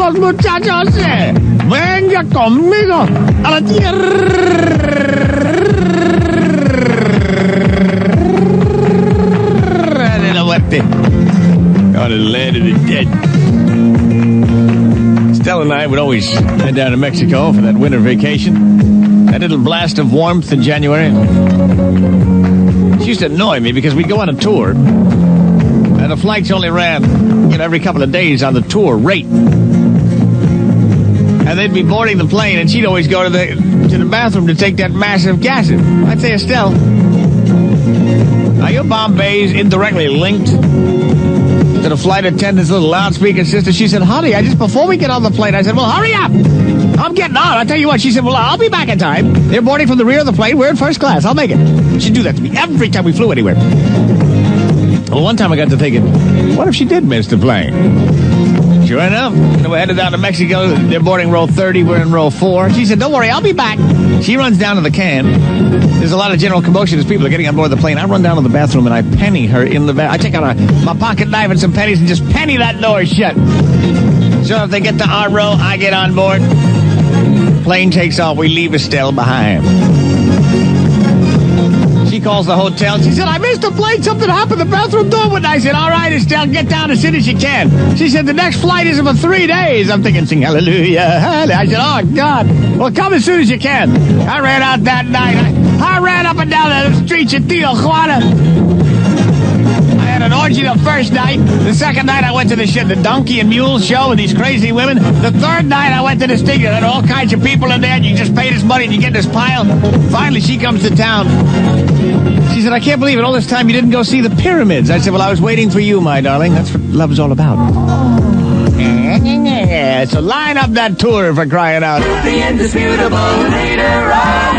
vamos, muchachos. Venga conmigo a la tierra de la muerte. On the land of the dead. Stella and I would always head down to Mexico for that winter vacation. That little blast of warmth in January. She used to annoy me because we'd go on a tour, and the flights only ran, every couple of days on the tour rate. And they'd be boarding the plane, and she'd always go to the bathroom to take that massive gasset. I'd say, Estelle, are your Bombays indirectly linked to the flight attendant's little loudspeaker system? She said, honey, before we get on the plane, I said, well, hurry up. I'm getting on. I'll tell you what. She said, well, I'll be back in time. They're boarding from the rear of the plane. We're in first class. I'll make it. She'd do that to me every time we flew anywhere. Well, one time I got to thinking, what if she did miss the plane? Sure enough, we're headed down to Mexico. They're boarding row 30. We're in row 4. She said, don't worry, I'll be back. She runs down to the can. There's a lot of general commotion as people are getting on board the plane. I run down to the bathroom and I penny her in the bath. I take out my pocket knife and some pennies and just penny that door shut. So if they get to our row, I get on board. Plane takes off. We leave Estelle behind. She calls the hotel. She said, I missed the plane. Something happened. The bathroom door went. I said, all right, Estelle, get down as soon as you can. She said, the next flight isn't for 3 days. I'm thinking, sing hallelujah. I said, oh, God. Well, come as soon as you can. I ran out that night. I ran up and down the streets of Tijuana. I had an orgy the first night. The second night I went to the donkey and mule show with these crazy women. The third night I went to the stinger. There had all kinds of people in there, and you just pay this money and you get this pile. Finally, she comes to town. She said, I can't believe it. All this time you didn't go see the pyramids. I said, well, I was waiting for you, my darling. That's what love's all about. So line up that tour for crying out. The indisputable leader of